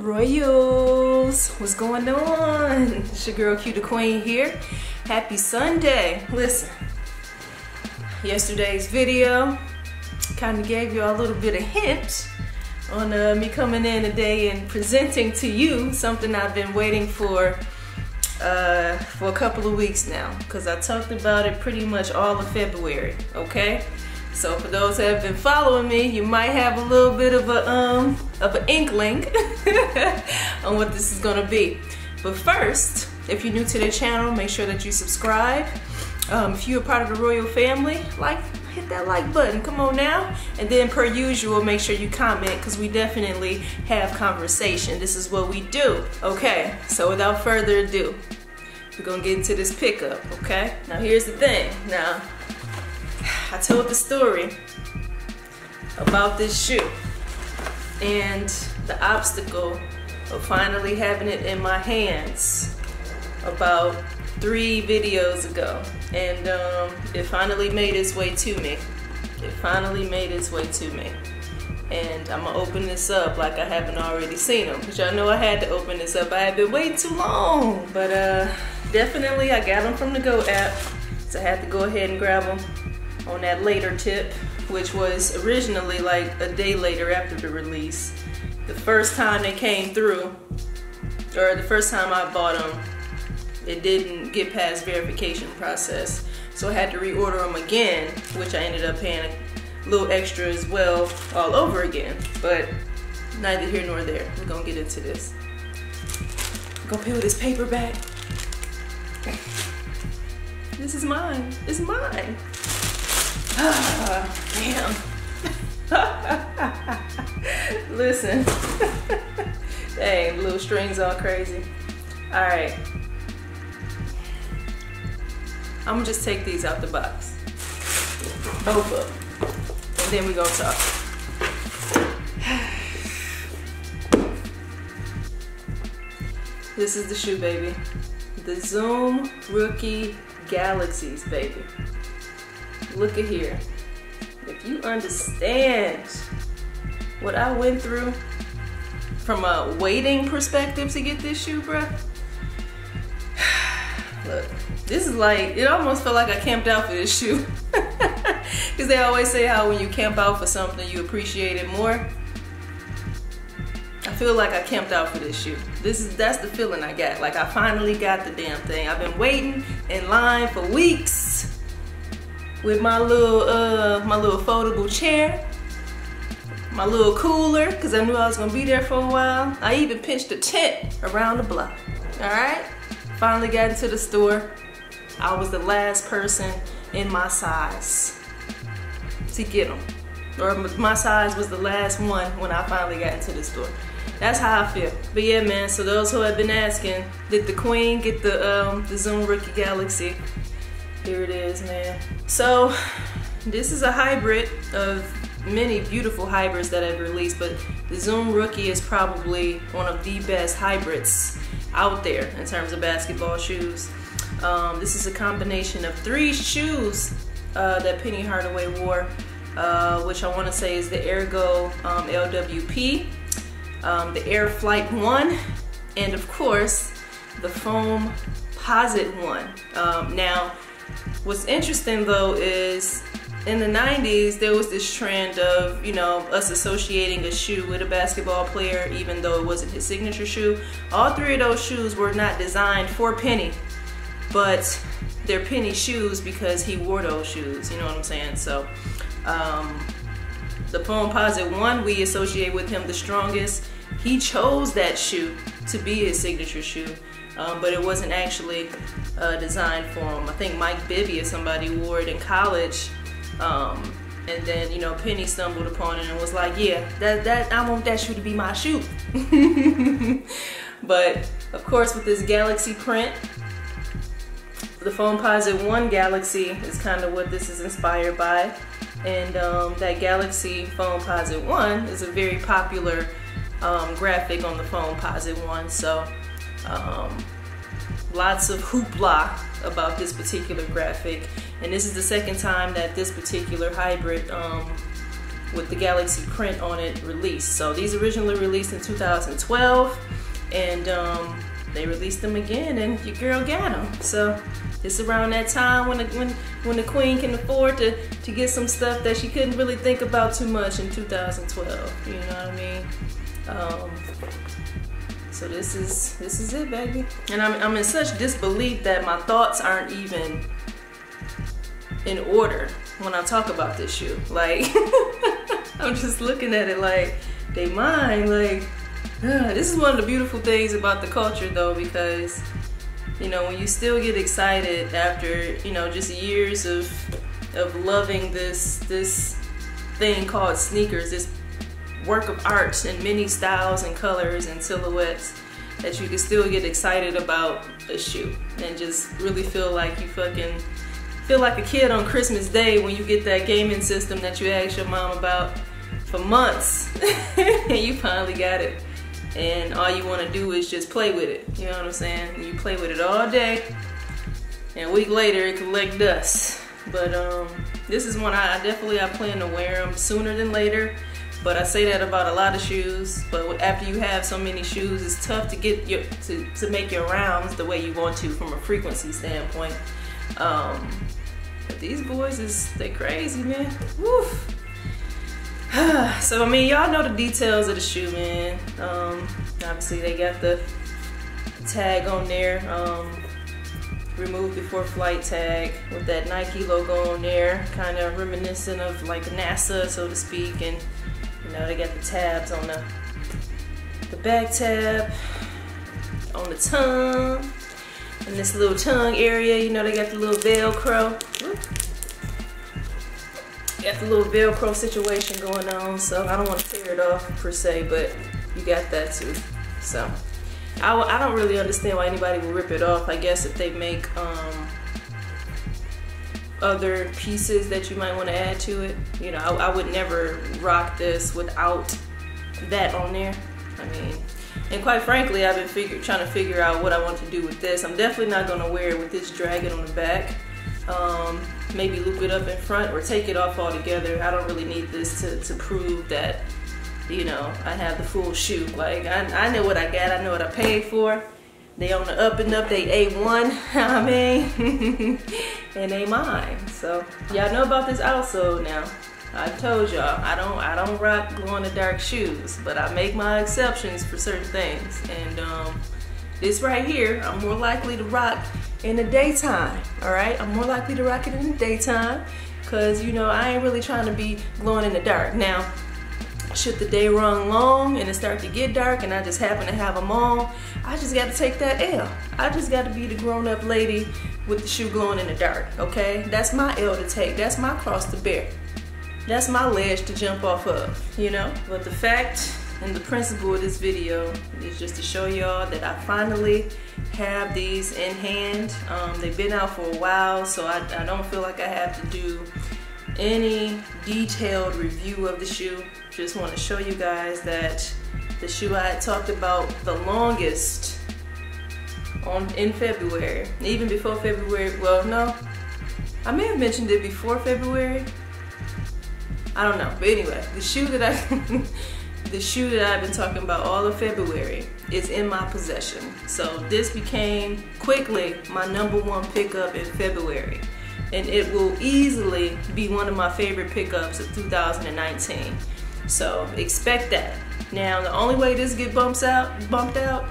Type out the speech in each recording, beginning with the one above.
Royals, what's going on? It's your girl QdaQueen here. Happy Sunday. Listen, yesterday's video kind of gave you a little bit of hint on me coming in today and presenting to you something I've been waiting for a couple of weeks now, because I talked about it pretty much all of February, okay? So for those that have been following me, you might have a little bit of an inkling on what this is gonna be. But first, if you're new to the channel, make sure that you subscribe. If you're a part of the Royal family, hit that like button, come on now. And then per usual, make sure you comment, because we definitely have conversation. This is what we do, okay? So without further ado, we're gonna get into this pickup, okay? Now here's the thing. Now, I told the story about this shoe and the obstacle of finally having it in my hands about 3 videos ago, and it finally made its way to me. It finally made its way to me, and I'm gonna open this up like I haven't already seen them, because y'all know I had to open this up. I had been waiting too long, but definitely I got them from the Go app, so I had to go ahead and grab them on that later tip, which was originally like a day later after the release. The first time they came through, or the first time I bought them, it didn't get past verification process, so I had to reorder them again, which I ended up paying a little extra as well all over again. But neither here nor there. We're gonna get into this. I'm gonna peel this paper back. This is mine. It's mine. Damn. Listen. Dang, little strings all crazy. Alright. I'm gonna just take these out the box. Both of them. And then we're gonna talk. This is the shoe, baby. The Zoom Rookie Galaxies, baby. Look at here. If you understand what I went through from a waiting perspective to get this shoe, bruh. Look, this is like, it almost felt like I camped out for this shoe. Because they always say how when you camp out for something, you appreciate it more. I feel like I camped out for this shoe. That's the feeling I got. Like I finally got the damn thing. I've been waiting in line for weeks with my little foldable chair, my little cooler, because I knew I was gonna be there for a while. I even pitched a tent around the block. All right, finally got into the store. I was the last person in my size to get them, or my size was the last one when I finally got into the store. That's how I feel. But yeah, man, so those who have been asking, did the Queen get the Zoom Rookie Galaxy? Here it is, man. So this is a hybrid of many beautiful hybrids that I've released, but the Zoom Rookie is probably one of the best hybrids out there in terms of basketball shoes. This is a combination of 3 shoes that Penny Hardaway wore, which I want to say is the Ergo LWP, the Air Flight 1, and of course the Foam Posit 1. Now, what's interesting though is in the 90s there was this trend of, you know, us associating a shoe with a basketball player even though it wasn't his signature shoe. All 3 of those shoes were not designed for Penny, but they're Penny shoes because he wore those shoes, you know what I'm saying? So the Foam Posit 1, we associate with him the strongest. He chose that shoe to be his signature shoe, but it wasn't actually designed for him. I think Mike Bibby or somebody wore it in college, and then, you know, Penny stumbled upon it and was like, yeah, I want that shoe to be my shoe. But of course, with this Galaxy print, the Foam Posit 1 Galaxy is kind of what this is inspired by, and that Galaxy Foam Posit 1 is a very popular graphic on the Foam Posit 1, so lots of hoopla about this particular graphic, and this is the second time that this particular hybrid with the Galaxy print on it released. So these originally released in 2012, and they released them again, and your girl got them. So it's around that time when the queen can afford to get some stuff that she couldn't really think about too much in 2012. You know what I mean? So this is it, baby. And I'm in such disbelief that my thoughts aren't even in order when I talk about this shoe. Like, I'm just looking at it like they mine. Like, this is one of the beautiful things about the culture, though, because, you know, when you still get excited after, you know, just years of loving this thing called sneakers, this work of art in many styles and colors and silhouettes, that you can still get excited about a shoe and just really feel like you fucking feel like a kid on Christmas Day when you get that gaming system that you asked your mom about for months and you finally got it, and all you want to do is just play with it. You know what I'm saying? And you play with it all day, and a week later it collect dust. But this is one I plan to wear them sooner than later. But I say that about a lot of shoes. But after you have so many shoes, it's tough to get to make your rounds the way you want to from a frequency standpoint. But these boys they crazy, man. Woof. So I mean, y'all know the details of the shoe, man. Obviously they got the tag on there, remove before flight tag with that Nike logo on there, kind of reminiscent of like NASA, so to speak. And you know, they got the tabs on the back tab, on the tongue, in this little tongue area. You know, they got the little Velcro. Got the little Velcro situation going on, so I don't want to tear it off per se, but you got that too. So I don't really understand why anybody would rip it off. I guess if they make other pieces that you might want to add to it. You know, I would never rock this without that on there. I mean, and quite frankly, I've been trying to figure out what I want to do with this. I'm definitely not going to wear it with this dragging on the back. Maybe loop it up in front or take it off altogether. I don't really need this to prove that, you know, I have the full shoe. Like, I know what I got, I know what I paid for. They on the up and up, they A1, I mean, and they mine. So y'all know about this outsole now. I told y'all, I don't rock glow-in-the-dark shoes, but I make my exceptions for certain things. And this right here, I'm more likely to rock in the daytime, all right? I'm more likely to rock it in the daytime because, you know, I ain't really trying to be glowing in the dark. Now, should the day run long and it start to get dark and I just happen to have them on, I just got to take that L. I just got to be the grown-up lady with the shoe glowing in the dark, okay? That's my L to take. That's my cross to bear. That's my ledge to jump off of, you know? But the fact and the principle of this video is just to show y'all that I finally have these in hand. They've been out for a while, so I don't feel like I have to do any detailed review of the shoe. Just want to show you guys that the shoe I had talked about the longest in February, even before February. Well, no, I may have mentioned it before February. I don't know, but anyway, the shoe that I've been talking about all of February is in my possession. So this became quickly my #1 pickup in February, and it will easily be one of my favorite pickups of 2019. So expect that. Now, the only way this get bumped out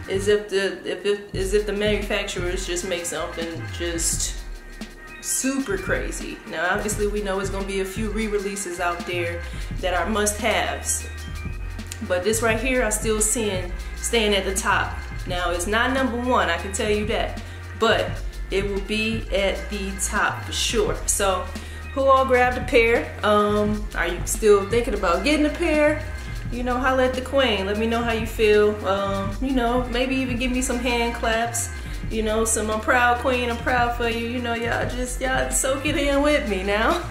is if the manufacturers just make something just super crazy. Now, obviously, we know it's gonna be a few re-releases out there that are must-haves, but this right here, I still seeing staying at the top. Now, it's not #1, I can tell you that, but it will be at the top for sure. So, who all grabbed a pair? Are you still thinking about getting a pair? You know, holla at the queen. Let me know how you feel. You know, maybe even give me some hand claps. You know, some I'm proud queen, I'm proud for you. You know, y'all soak it in with me now.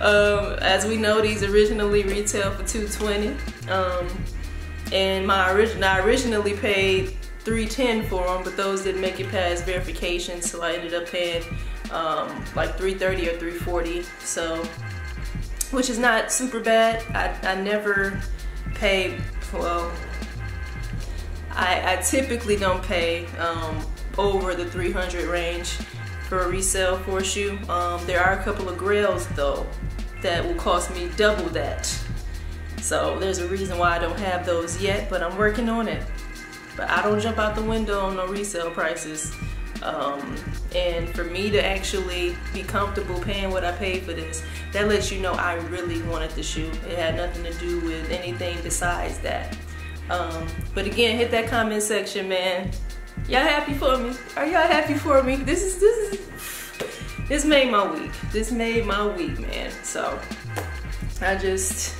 As we know, these originally retail for $220. And I originally paid $310 for them, but those didn't make it past verification, so I ended up paying like $330 or $340. So which is not super bad. I never pay, well, I typically don't pay over the 300 range for a resale for a shoe. There are a couple of grails though that will cost me double that. So there's a reason why I don't have those yet, but I'm working on it. But I don't jump out the window on no resale prices. And for me to actually be comfortable paying what I paid for this, that lets you know I really wanted the shoe. It had nothing to do with anything besides that. But again, hit that comment section, man. Y'all happy for me? Are y'all happy for me? This made my week. This made my week, man. So I just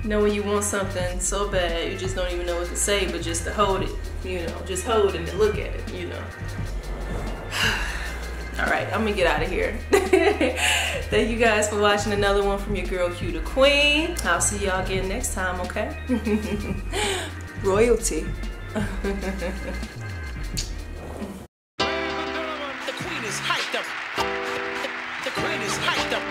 know when you want something so bad, you just don't even know what to say, but just to hold it, you know, just hold it and look at it, you know. All right, I'm gonna get out of here. Thank you guys for watching another one from your girl QdaQueen. I'll see y'all again next time, okay? Royalty. The queen is hyped up. The queen is hyped up.